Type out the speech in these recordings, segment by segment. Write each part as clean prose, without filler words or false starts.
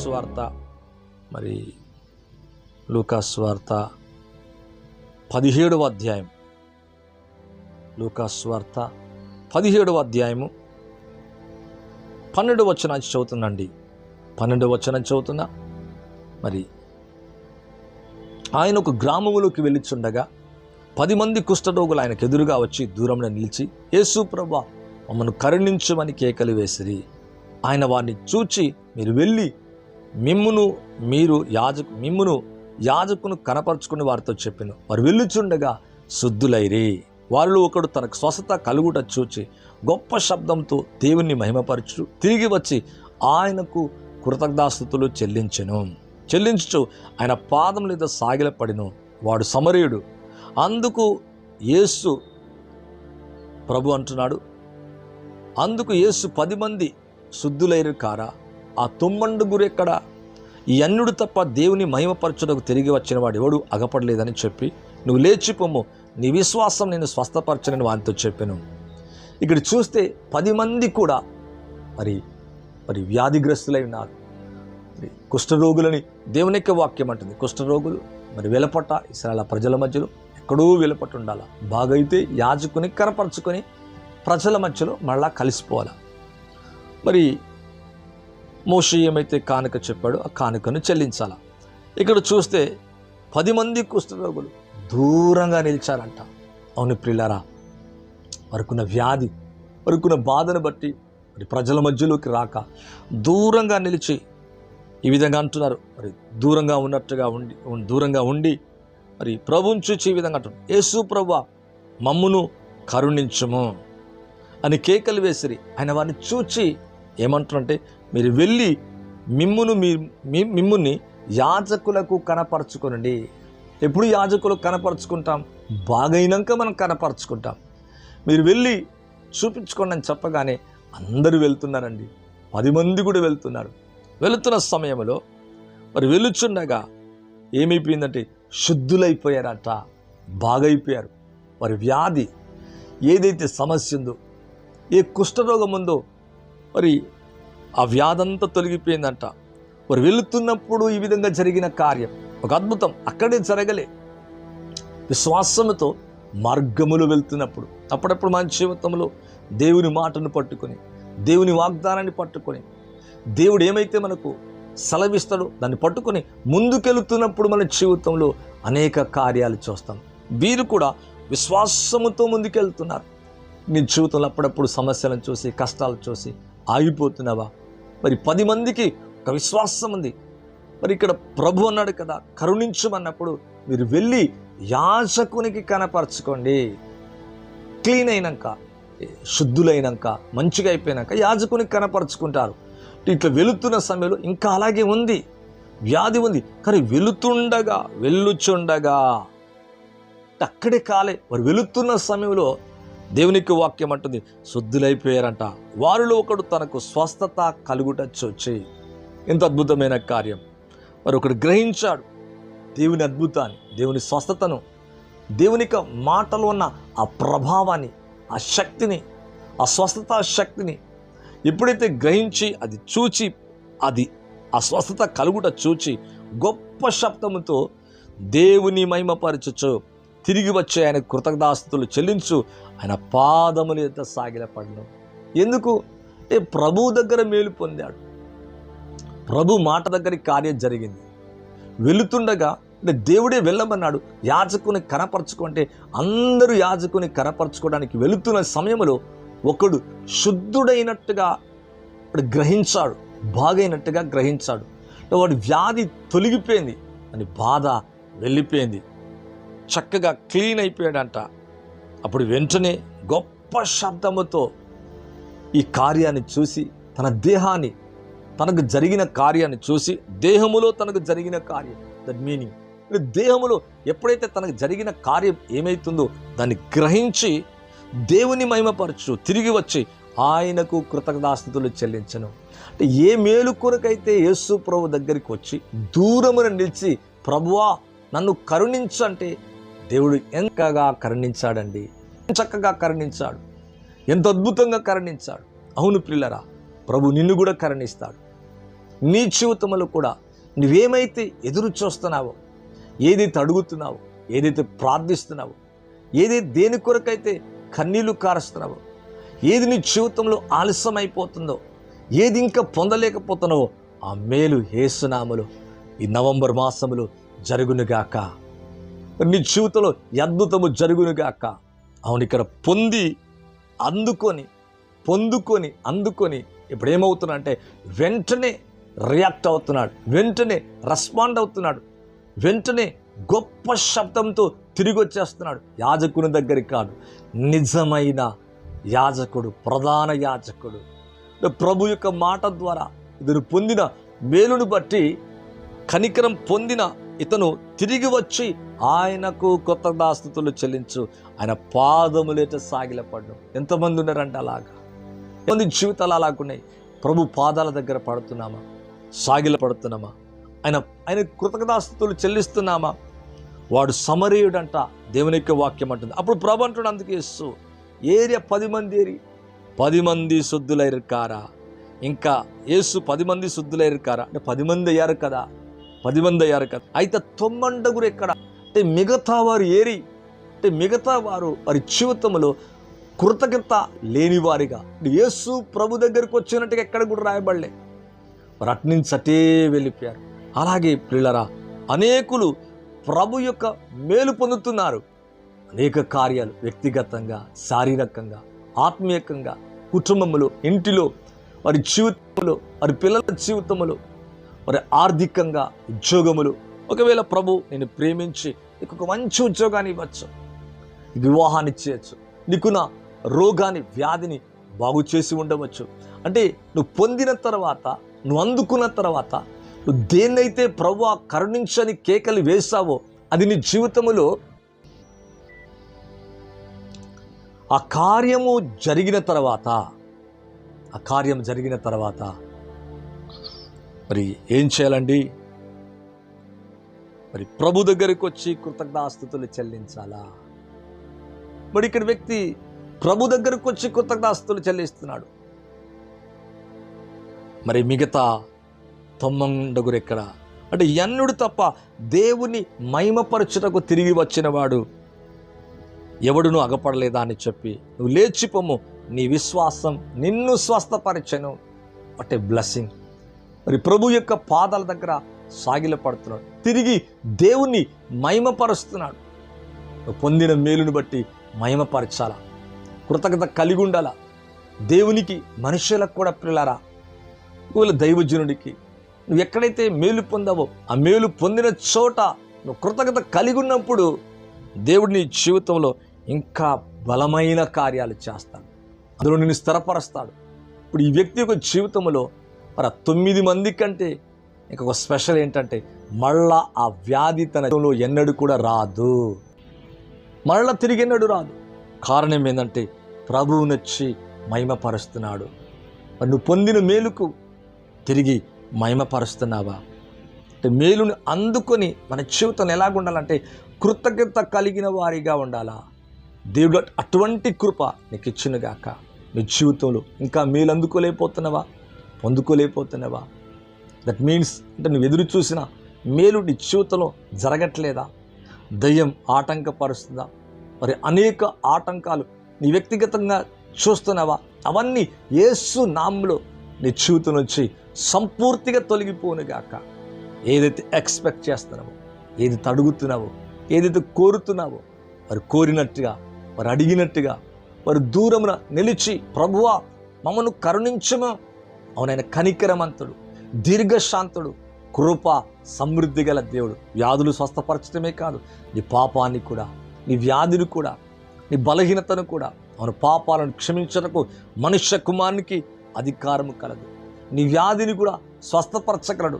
సువార్త మరి లూకా సువార్త 17వ అధ్యాయం, లూకా సువార్త 17వ అధ్యాయము 12వ వచనాన్ని చదువుతుందండి. 12వ వచనాన్ని చదువుతున్నా. మరి ఆయన ఒక గ్రామములోకి వెళ్ళిచుండగా 10 మంది కుష్ఠరోగులు ఆయనకు ఎదురుగా వచ్చి దూరంలో నిలిచి, యేసు ప్రభువా, మమ్మను కరుణించమని కేకలు వేసిరి. ఆయన వారిని చూచి, మీరు వెళ్ళి మిమ్మును యాజకును కనపరుచుకుని వారితో చెప్పెను. వారు వెళ్ళుచుండగా శుద్ధులైరి. వారిలో ఒకడు తనకు స్వస్థత కలుగుట చూచి గొప్ప శబ్దంతో దేవుణ్ణి మహిమపరచు తిరిగి వచ్చి ఆయనకు కృతజ్ఞతాస్తుతులు చెల్లించుచు ఆయన పాదముల మీద సాగిలపడిను. వాడు సమరయుడు. అందుకు యేసు ప్రభు అంటున్నాడు, అందుకు యేసు 10 మంది శుద్ధులైరు కారా? ఆ 9 ఎక్కడ? ఈ అన్యుడు తప్ప దేవుని మహిమపరచుటకు తిరిగి వచ్చిన వాడు ఎవడు అగపడలేదని చెప్పి, నువ్వు లేచిపోము, నీ విశ్వాసం నేను స్వస్థపరచనని వారితో చెప్పాను. ఇక్కడ చూస్తే 10 మంది కూడా మరి వ్యాధిగ్రస్తులై ఉన్నారు. కుష్ఠరోగులని దేవుని యొక్క వాక్యం అంటుంది. కుష్ఠరోగులు మరి వెలపట్ట ఇశ్రాయేలు ప్రజల మధ్యలో ఎక్కడో వెలపట్టు ఉండాలి. బాగైతే యాజకుని కనపరుచుకొని ప్రజల మధ్యలో మళ్ళా కలిసిపోవాలి. మరి మోషే ఏమైతే కానుక చెప్పాడో ఆ కానుకను చెల్లించాల. ఇక్కడ చూస్తే 10 మంది కుష్ఠరోగులు దూరంగా నిలిచారంట. అవును ప్రియులారా, వరకున్న వ్యాధి, వరకున్న బాధను బట్టి మరి ప్రజల మధ్యలోకి రాక దూరంగా నిలిచి ఈ విధంగా అంటున్నారు. మరి దూరంగా ఉండి మరి ప్రభువుని చూచి ఈ విధంగా అంటున్నారు, యేసు ప్రభువా, మమ్మును కరుణించుము అని కేకలు వేసిరి. ఆయన వారిని చూచి ఏమంటున్నారంటే, మీరు వెళ్ళి మిమ్ముని యాజకులకు కనపరుచుకోనండి. ఎప్పుడు యాజకులకు కనపరుచుకుంటాం? బాగైనాక మనం కనపరుచుకుంటాం. మీరు వెళ్ళి చూపించుకోండి అని చెప్పగానే అందరూ వెళ్తున్నారండి. 10 మంది కూడా వెళ్తున్నారు. వెళుతున్న సమయంలో మరి వెళ్ళుచుండగా ఏమైపోయిందంటే శుద్ధులైపోయారట, బాగైపోయారు. వారి వ్యాధి ఏదైతే సమస్య ఉందో, ఏ కుష్ఠరోగం ఉందో మరి ఆ వ్యాధంతా తొలగిపోయిందంట. వారు వెళుతున్నప్పుడు ఈ విధంగా జరిగిన కార్యం ఒక అద్భుతం. అక్కడే జరగలే, విశ్వాసముతో మార్గములు వెళ్తున్నప్పుడు అప్పుడప్పుడు మన జీవితంలో దేవుని మాటను పట్టుకొని, దేవుని వాగ్దానాన్ని పట్టుకొని, దేవుడు ఏమైతే మనకు సెలవిస్తాడో దాన్ని పట్టుకొని ముందుకెళ్తున్నప్పుడు మన జీవితంలో అనేక కార్యాలు చూస్తాం. వీరు కూడా విశ్వాసముతో ముందుకెళ్తున్నారు. నీ జీవితంలో అప్పుడప్పుడు సమస్యలను చూసి, కష్టాలు చూసి ఆగిపోతున్నావా? మరి 10 మందికి ఒక విశ్వాసం ఉంది. మరి ఇక్కడ ప్రభు అన్నాడు కదా, కరుణించమన్నప్పుడు మీరు వెళ్ళి యాజకునికి కనపరచుకోండి. క్లీన్ అయినాక, శుద్ధులైనాక, మంచిగా అయిపోయినాక యాజకునికి కనపరుచుకుంటారు. ఇట్లా వెళుతున్న సమయంలో ఇంకా అలాగే ఉంది, వ్యాధి ఉంది. కానీ వెళ్ళుచుండగా అక్కడే కాలే. వారు వెళుతున్న సమయంలో దేవునికి వాక్యం అంటుంది శుద్ధులైపోయారంట. వారిలో ఒకడు తనకు స్వస్థత కలుగుట చూచి. ఎంత అద్భుతమైన కార్యం! మరి ఒకడు గ్రహించాడు దేవుని అద్భుతాన్ని, దేవుని స్వస్థతను, దేవుని మాటలో ఉన్న ఆ ప్రభావాన్ని, ఆ శక్తిని, ఆ స్వస్థత శక్తిని ఎప్పుడైతే గ్రహించి అది చూచి, అది ఆ స్వస్థత కలుగుట చూచి గొప్ప శబ్దముతో దేవుని మహిమపరచుచు తిరిగి వచ్చి ఆయన కృతజ్ఞతాస్తుతులు చెల్లించు ఆయన పాదముల యొద్ద సాగిలపడను. ఎందుకు? ప్రభు దగ్గర మేలు పొందాడు. ప్రభు మాట దగ్గర కార్యం జరిగింది. వెళుతుండగా దేవుడే వెళ్ళమన్నాడు, యాజకుని కనపరచుకుంటే అందరూ యాజకుని కనపరచుకోవడానికి వెళుతున్న సమయంలో ఒకడు శుద్ధుడైనట్టుగా గ్రహించాడు, బాగైనట్టుగా గ్రహించాడు. వాడి వ్యాధి తొలగిపోయింది, అని బాధ వెళ్ళిపోయింది, చక్కగా క్లీన్ అయిపోయాడంట. అప్పుడు వెంటనే గొప్ప శబ్దముతో ఈ కార్యాన్ని చూసి, తన దేహాన్ని, తనకు జరిగిన కార్యాన్ని చూసి, దేహములో తనకు జరిగిన కార్యం, దట్ మీనింగ్ దేహములో ఎప్పుడైతే తనకు జరిగిన కార్యం ఏమైతుందో దాన్ని గ్రహించి దేవుని మహిమపరచు తిరిగి వచ్చి ఆయనకు కృతజ్ఞతాస్తుతులు చెల్లించను. అంటే ఏ మేలు కొరకైతే యేసు ప్రభు దగ్గరికి వచ్చి దూరమున నిలిచి ప్రభువా నన్ను కరుణించంటే దేవుడు ఎంతగా కరుణించాడండి, చక్కగా కరుణించాడు, ఎంత అద్భుతంగా కరుణించాడు. అవును ప్రియులారా, ప్రభు నిన్ను కూడా కరుణిస్తాడు. నీ జీవితంలో కూడా నువ్వేమైతే ఎదురు చూస్తున్నావో, ఏదైతే అడుగుతున్నావో, ఏదైతే ప్రార్థిస్తున్నావో, ఏదైతే దేని కొరకైతే కన్నీళ్లు కారుస్తున్నావో, ఏది నీ జీవితంలో ఆలస్యం అయిపోతుందో, ఏది ఇంకా పొందలేకపోతున్నావో, ఆ మేలు యేసునామములో ఈ నవంబర్ మాసములో జరుగునుగాక. నీ జీవితంలో అద్భుతము జరుగునుగాక. అవును, ఇక్కడ పొందుకొని ఇప్పుడు ఏమవుతున్నా అంటే వెంటనే రియాక్ట్ అవుతున్నాడు, వెంటనే రెస్పాండ్ అవుతున్నాడు, వెంటనే గొప్ప శబ్దంతో తిరిగి వచ్చేస్తున్నాడు. యాజకుని దగ్గరికి కాదు, నిజమైన యాజకుడు, ప్రధాన యాజకుడు ప్రభు యొక్క మాట ద్వారా ఇతను పొందిన మేలును బట్టి కనికరం పొందిన ఇతను తిరిగి వచ్చి ఆయనకు కృతజ్ఞతాస్తుతులు చెల్లించు, ఆయన పాదములేట సాగిలపడ్డం. ఎంతమంది ఉన్నారంటే అలాగా, ఎంతమంది జీవితాలు అలాగున్నాయి. ప్రభు పాదాల దగ్గర పడుతున్నామా, సాగిల పడుతున్నామా, ఆయన కృతజ్ఞతాస్తుతులు చెల్లిస్తున్నామా? వాడు సమరీయుడంట, దేవుని యొక్క వాక్యం అంటుంది. అప్పుడు ప్రభు అంటున్నాడు, అందుకే యేసు ఏరియా 10 మంది శుద్ధులైరు కారా? ఇంకా యేసు 10 మంది శుద్ధులైరు కారా అంటే 10 మంది అయ్యారు కదా, 10 మంది అయ్యారు కదా. అయితే 9 ఎక్కడ అంటే మిగతా వారు ఏరి అంటే మిగతా వారు వారి జీవితంలో కృతజ్ఞత లేనివారిగా యేసు ప్రభు దగ్గరికి వచ్చినట్టుగా ఎక్కడ కూడా రాయబడలే. వారు అట్నుంచి అటే వెళ్ళిపోయారు. అలాగే ప్రియులారా, అనేకులు ప్రభు యొక్క మేలు పొందుతున్నారు. అనేక కార్యాలు వ్యక్తిగతంగా, శారీరకంగా, ఆత్మీయంగా, కుటుంబంలో, ఇంటిలో, వారి జీవితంలో, వారి పిల్లల జీవితంలో, వారి ఆర్థికంగా, ఉద్యోగములు. ఒకవేళ ప్రభు నేను ప్రేమించి నీకు ఒక మంచి ఉద్యోగాన్ని ఇవ్వచ్చు, వివాహాన్ని చేయొచ్చు, నీకున్న రోగాన్ని, వ్యాధిని బాగు చేసి ఉండవచ్చు. అంటే నువ్వు పొందిన తర్వాత, నువ్వు అందుకున్న తర్వాత, నువ్వు దేన్నైతే ప్రభు కరుణించని కేకలు వేశావో అది నీ జీవితంలో ఆ కార్యం జరిగిన తర్వాత మరి ఏం చేయాలండి? మరి ప్రభు దగ్గరికి వచ్చి కృతజ్ఞతాస్తుతులు చెల్లించాలా? మరి ఇక్కడ వ్యక్తి ప్రభు దగ్గరకు వచ్చి కృతజ్ఞతాస్తుతులు చెల్లిస్తున్నాడు. మరి మిగతా 9 ఎక్కడ అంటే ఎన్నుడు తప్ప దేవుని మహిమపరచుటకు తిరిగి వచ్చిన వాడు ఎవడును అగపడలేదా అని చెప్పి నువ్వు లేచిపోము, నీ విశ్వాసం నిన్ను స్వస్థపరచెను. What a blessing. మరి ప్రభు యొక్క పాదాల దగ్గర సాగిలపడుతున్నాడు, తిరిగి దేవుని మహిమపరుస్తున్నాడు. నువ్వు పొందిన మేలును బట్టి మహిమపరచాలా, కృతజ్ఞత కలిగి ఉండాలా. దేవునికి, మనుషులకు కూడా పిల్లారా, ఒకవేళ దైవజనుడికి నువ్వు ఎక్కడైతే మేలు పొందావో ఆ మేలు పొందిన చోట నువ్వు కృతజ్ఞత కలిగి ఉన్నప్పుడు దేవుడు నీ జీవితంలో ఇంకా బలమైన కార్యాలు చేస్తాడు, అందులో నిన్ను స్థిరపరుస్తాడు. ఇప్పుడు ఈ వ్యక్తి యొక్క జీవితంలో మరి 9 మంది కంటే ఇంకొక స్పెషల్ ఏంటంటే మళ్ళా ఆ వ్యాధి తన జీవితంలో ఎన్నడూ కూడా రాదు, మళ్ళా తిరిగి ఎన్నడూ రాదు. కారణం ఏంటంటే ప్రభువు నచ్చి మహిమపరుస్తున్నాడు. మరి నువ్వు పొందిన మేలుకు తిరిగి మహిమపరుస్తున్నావా? అంటే మేలుని అందుకొని మన జీవితం ఎలాగుండాలంటే కృతజ్ఞత కలిగిన వారిగా ఉండాలా. దేవుడు అటువంటి కృప నీకు ఇచ్చినగాక. నీ జీవితంలో ఇంకా మేలు పొందుకోలేకపోతున్నావా? దట్ మీన్స్ అంటే నువ్వు ఎదురు చూసిన మేలు నీ జీవితంలో జరగట్లేదా? దయ్యం ఆటంకపరుస్తుందా? మరి అనేక ఆటంకాలు నీ వ్యక్తిగతంగా చూస్తున్నావా? అవన్నీ యేసు నామములో నీ జీవితం నుంచి సంపూర్తిగా తొలగిపోనుగాక. ఏదైతే ఎక్స్పెక్ట్ చేస్తున్నావో, ఏదైతే అడుగుతున్నావో, ఏదైతే కోరుతున్నావో, వారు కోరినట్టుగా, వారు అడిగినట్టుగా, వారు దూరమున నిలిచి ప్రభువా మమ్మను కరుణించము. అవునైన కనికరమంతుడు, దీర్ఘశాంతుడు, కృప సమృద్ధి గల దేవుడు. వ్యాధులు స్వస్థపరచడమే కాదు, నీ పాపాన్ని కూడా, నీ వ్యాధిని కూడా, నీ బలహీనతను కూడా, అవును పాపాలను క్షమించటకు మనుష్య కుమారునికి అధికారము కలదు. నీ వ్యాధిని కూడా స్వస్థపరచగలడు,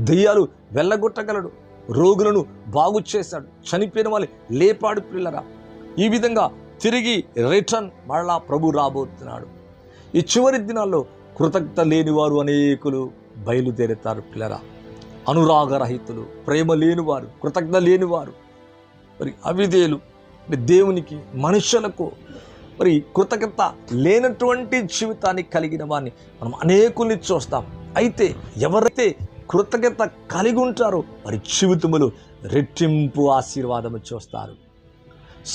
దెయ్యాలు వెళ్ళగొట్టగలడు, రోగులను బాగు చేశాడు, చనిపోయిన వాళ్ళు లేపాడు. పిల్లరా, ఈ విధంగా తిరిగి రిటర్న్ మళ్ళా ప్రభు రాబోతున్నాడు. ఈ చివరి దినాల్లో కృతజ్ఞత లేనివారు అనేకులు బయలుదేరుతారు. పిల్లరా, అనురాగరహితులు, ప్రేమ లేనివారు, కృతజ్ఞత లేనివారు, మరి అవిధేయులు, దేవునికి, మనుషులకు మరి కృతజ్ఞత లేనటువంటి జీవితాన్ని కలిగిన వారిని మనం అనేకుల్ని చూస్తాం. అయితే ఎవరైతే కృతజ్ఞత కలిగి ఉంటారో వారి జీవితములు రెట్టింపు ఆశీర్వాదము చూస్తారు,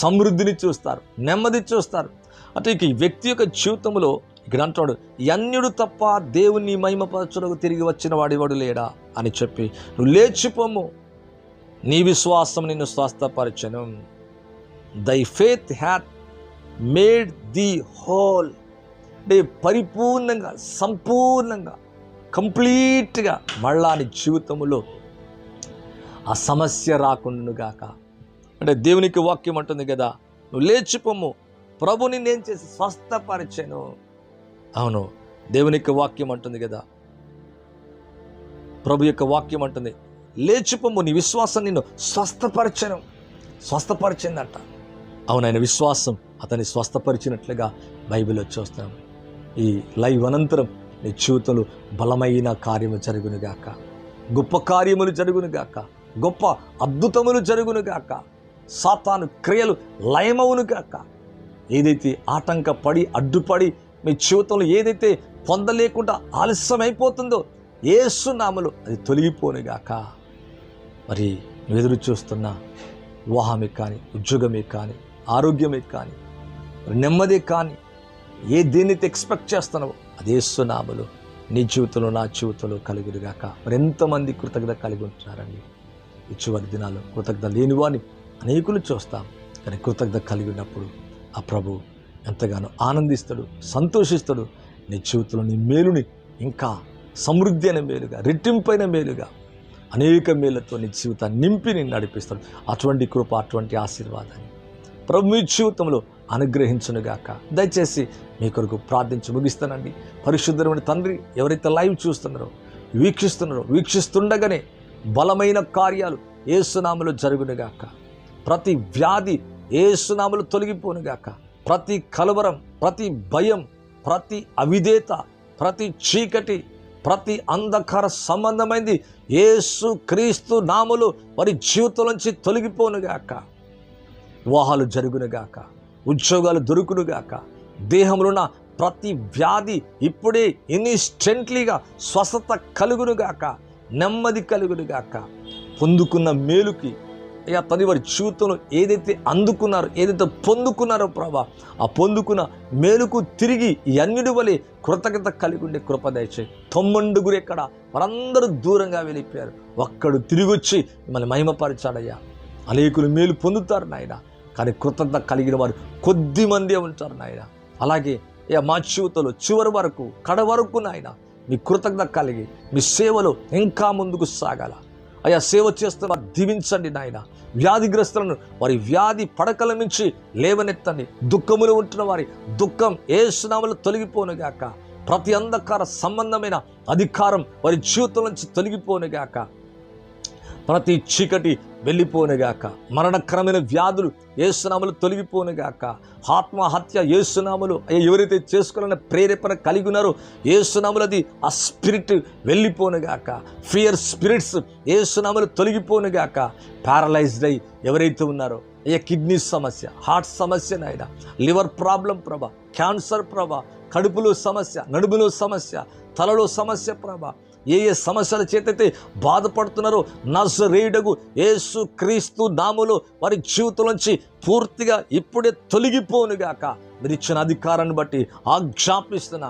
సమృద్ధిని చూస్తారు, నెమ్మది చూస్తారు. అంటే ఇక ఈ వ్యక్తి యొక్క జీవితంలో ఇక్కడ అంటాడు, అన్యుడు తప్ప దేవుని మహిమపరచుటకు తిరిగి వచ్చిన వాడివాడు లేడా అని చెప్పి, నువ్వు లేచిపోము, నీ విశ్వాసం నిన్ను స్వస్థపరచెను. దై faith hath made the whole. అంటే పరిపూర్ణంగా, సంపూర్ణంగా, కంప్లీట్గా మళ్ళా నీ జీవితంలో ఆ సమస్య రాకుండానుగాక. అంటే దేవునికి వాక్యం అంటుంది కదా, నువ్వు లేచిపోము, ప్రభుని నేను చేసి స్వస్థపరిచాను. అవును, దేవునికి వాక్యం అంటుంది కదా, ప్రభు యొక్క వాక్యం అంటుంది, లేచిపోము, నీ విశ్వాసం నిన్ను స్వస్థపరిచిందంట. అవును, ఆయన విశ్వాసం అతన్ని స్వస్థపరిచినట్లుగా బైబిల్లో చూస్తాం. ఈ లైవ్ అనంతరం నీ జీవితంలో బలమైన కార్యము జరుగునుగాక, గొప్ప కార్యములు జరుగునుగాక, గొప్ప అద్భుతములు జరుగునుగాక, సాతాను క్రియలు లయమవునుగాక. ఏదైతే ఆటంకపడి అడ్డుపడి మీ జీవితంలో ఏదైతే పొందలేకుండా ఆలస్యమైపోతుందో యేసు నామములో అది తొలగిపోనుగాక. మరి ఎదురు చూస్తున్న వివాహమే కానీ, ఉద్యోగమే కానీ, ఆరోగ్యమే కానీ, నెమ్మదే కానీ, ఏ దేన్నైతే ఎక్స్పెక్ట్ చేస్తున్నావో అది యేసు నామములో నీ జీవితంలో, నా జీవితంలో కలుగునుగాక. మరి ఎంతమంది కృతజ్ఞత కలిగి ఉంటున్నారండి? ఈ చివరి దినాల్లో కృతజ్ఞత లేనివాని అనేకులు చూస్తాం. కానీ కృతజ్ఞత కలిగి ఉన్నప్పుడు ఆ ప్రభు ఎంతగానో ఆనందిస్తాడు, సంతోషిస్తాడు. నీ జీవితంలో నీ మేలుని ఇంకా సమృద్ధి అయిన మేలుగా, రెట్టింపైన మేలుగా, అనేక మేళ్లతో నీ జీవితాన్ని నింపి నిన్ను నడిపిస్తాడు. అటువంటి కృప, అటువంటి ఆశీర్వాదాన్ని ప్రభు మీ జీవితంలో అనుగ్రహించునుగాక. దయచేసి మీ కొరకు ప్రార్థించి ముగిస్తానండి. పరిశుద్ధమైన తండ్రి, ఎవరైతే లైవ్ చూస్తున్నారో, వీక్షిస్తుండగానే బలమైన కార్యాలు యేసు నామములో జరుగునుగాక. ప్రతి వ్యాధి యేసు నామములో తొలగిపోనుగాక. ప్రతి కలవరం, ప్రతి భయం, ప్రతి అవిధేయత, ప్రతి చీకటి, ప్రతి అంధకార సంబంధమైనది యేసు క్రీస్తు నామములో వారి జీవితం నుంచి తొలగిపోనుగాక. వివాహాలు జరుగునుగాక, ఉద్యోగాలు దొరుకునుగాక. దేహంలో ఉన్న ప్రతి వ్యాధి ఇప్పుడే ఇన్స్టెంట్లీగా స్వస్థత కలుగునుగాక, నెమ్మది కలుగునుగాక. పొందుకున్న మేలుకి అయ్యా తండ్రి, వారి జీవితంలో ఏదైతే అందుకున్నారో, ఏదైతే పొందుకున్నారో ప్రభా, ఆ పొందుకున్న మేలుకు తిరిగి ఈ అన్యుడి వలె కృతజ్ఞత కలిగి ఉండే కృప దయచేయి. 9 ఎక్కడ వారందరూ దూరంగా వెళ్ళిపోయారు, ఒక్కడు తిరిగి వచ్చి మిమ్మల్ని మహిమపరిచాడయ్యా. అనేకులు మేలు పొందుతారు నాయన, కానీ కృతజ్ఞత కలిగిన వారు కొద్ది మందే ఉంటారు నాయన. అలాగే అయ్యా మా జీవితంలో చివరి వరకు, కడ వరకు నాయన మీ కృతజ్ఞత కలిగి మీ సేవలో ఇంకా ముందుకు సాగాల. అయ్యా సేవ చేస్తున్న వారు దీవించండి నాయన. వ్యాధిగ్రస్తులను వారి వ్యాధి పడకల నుంచి లేవనెత్తండి. దుఃఖములు ఉంటున్న వారి దుఃఖం యేసు నామములో తొలగిపోనుగాక. ప్రతి అంధకార సంబంధమైన అధికారం వారి జీవితం నుంచి తొలగిపోనుగాక. ప్రతి చీకటి వెళ్ళిపోనుగాక. మరణకరమైన వ్యాధులు యేసు నామములో తొలగిపోనుగాక. ఆత్మహత్య యేసు నామములో ఎవరైతే చేసుకోవాలనే ప్రేరేపణ కలిగి ఉన్నారో యేసు నామములో అది ఆ స్పిరిట్ వెళ్ళిపోనుగాక. ఫియర్ స్పిరిట్స్ యేసు నామములో తొలగిపోనుగాక. ప్యారలైజ్డ్ అయి ఎవరైతే ఉన్నారో కిడ్నీ సమస్య, హార్ట్ సమస్య నాయన, లివర్ ప్రాబ్లం ప్రభా, క్యాన్సర్ ప్రభా, కడుపులో సమస్య, నడుములో సమస్య, తలలో సమస్య ప్రభా, ఏ సమస్యల చేతైతే బాధపడుతున్నారో నజరేయుడగు యేసు క్రీస్తు నామములో వారి జీవితం నుంచి పూర్తిగా ఇప్పుడే తొలగిపోనుగాక. మీరు ఇచ్చిన అధికారాన్ని బట్టి ఆజ్ఞాపిస్తున్నా,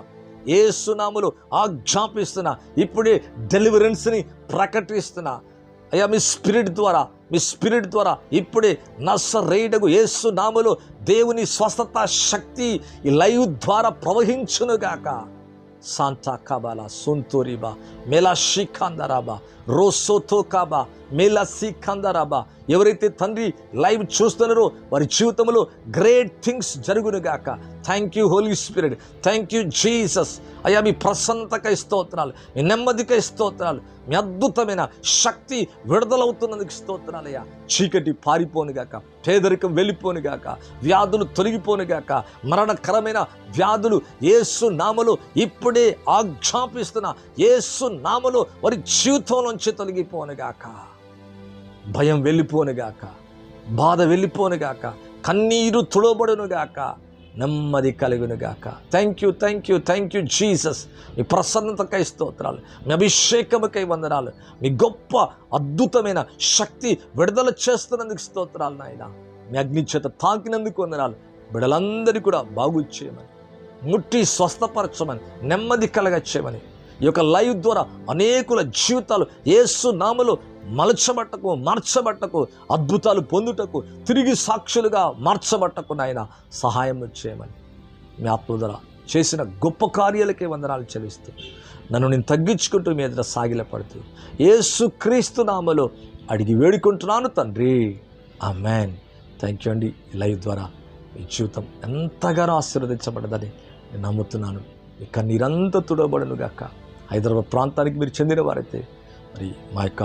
యేసు నామములో ఆజ్ఞాపిస్తున్నా, ఇప్పుడే డెలివరెన్స్ని ప్రకటిస్తున్నా. అయ్యా మీ స్పిరిట్ ద్వారా ఇప్పుడే నజరేయుడగు యేసు నామములో దేవుని స్వస్థత శక్తి ఈ లైవ్ ద్వారా ప్రవహించునుగాక. శాంతా కాబాలా సొంతోరిబా మేలా శిఖందరాబా రోసోతో కాబా మేలా శిఖందరాబా. ఎవరైతే తండ్రి లైవ్ చూస్తున్నారో వారి జీవితంలో గ్రేట్ థింగ్స్ జరుగునుగాక. Thank you holy spirit, thank you Jesus. అయ్యా మీ ప్రసన్నతకై స్తోత్రాలు, మీ నెమ్మదికై స్తోత్రాలు, మీ అద్భుతమైన శక్తి విడుదలవుతున్నందుకు స్తోత్రాలయ్యా. చీకటి పారిపోనుగాక, పేదరికం వెళ్ళిపోనుగాక, వ్యాధులు తొలగిపోనుగాక. మరణకరమైన వ్యాధులు యేసు నామములో ఇప్పుడే ఆజ్ఞాపిస్తున్న యేసు నామములో వారి జీవితం నుంచి తొలగిపోనుగాక. భయం వెళ్ళిపోనుగాక, బాధ వెళ్ళిపోనుగాక, కన్నీరు తుడబడునుగాక. నెమ్మది కలుగునుగాక. Thank you Jesus. మీ ప్రసన్నతకై స్తోత్రాలు, మీ అభిషేకముకై వందనాలు, మీ గొప్ప అద్భుతమైన శక్తి విడుదల చేస్తున్నందుకు స్తోత్రాలు నాయన. మీ అగ్ని చేత తాకినందుకు వందనాలు. బిడ్డలందరినీ కూడా బాగు చేయమని, ముట్టి స్వస్థపరచమని, నెమ్మది కలగ చేయమని, ఈ యొక్క లైవ్ ద్వారా అనేకుల జీవితాలు యేసు నామములో మార్చబట్టకు, అద్భుతాలు పొందుటకు, తిరిగి సాక్షులుగా మార్చబట్టకు నాయన సహాయం చేయమని, మీ ఆత్మ ద్వారా చేసిన గొప్ప కార్యాలకే వందనాలు చెల్లిస్తూ నన్ను నేను తగ్గించుకుంటూ మీ ఎదుట సాగిలపడుతూ యేసు క్రీస్తు నామములో అడిగి వేడుకుంటున్నాను తండ్రి, ఆమేన్. థ్యాంక్ యూ అండి. ఈ లైవ్ ద్వారా మీ జీవితం ఎంతగానో ఆశీర్వదించబడ్డదని నేను నమ్ముతున్నాను. మీ కన్నీరంతా తుడబడును గాక. హైదరాబాద్ ప్రాంతానికి మీరు చెందిన వారైతే మరి మా యొక్క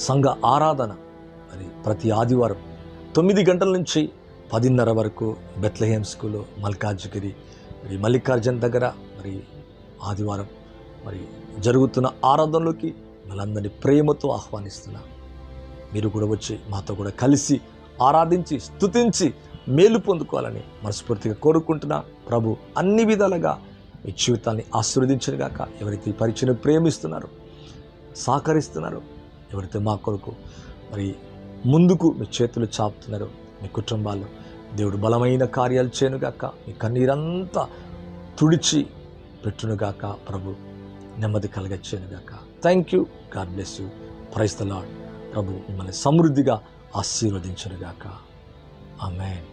సంఘ ఆరాధన మరి ప్రతి ఆదివారం 9 గంటల నుంచి 10:30 వరకు బెత్లెహేమ్ స్కూలు మల్కాజ్గిరి మరి మల్లికార్జున్ దగ్గర మరి ఆదివారం మరి జరుగుతున్న ఆరాధనలోకి మనందరినీ ప్రేమతో ఆహ్వానిస్తున్నా. మీరు కూడా వచ్చి మాతో కూడా కలిసి ఆరాధించి స్తుతించి మేలు పొందుకోవాలని మనస్ఫూర్తిగా కోరుకుంటున్నా. ప్రభు అన్ని విధాలుగా మీ జీవితాన్ని ఆశీర్వదించనుగాక. ఎవరైతే ఈ పరిచయం ప్రేమిస్తున్నారో, సహకరిస్తున్నారో, ఎవరైతే మా కొరకు మరి ముందుకు మీ చేతులు చాపుతున్నారో, మీ కుటుంబాల్లో దేవుడు బలమైన కార్యాలు చేయనుగాక. మీ కన్నీరంతా తుడిచి పెట్టునుగాక. ప్రభు నెమ్మది కలగచ్చేనుగాక. Thank you. God bless you. Praise the Lord. ప్రభు మిమ్మల్ని సమృద్ధిగా ఆశీర్వదించునుగాక. ఆమేన్.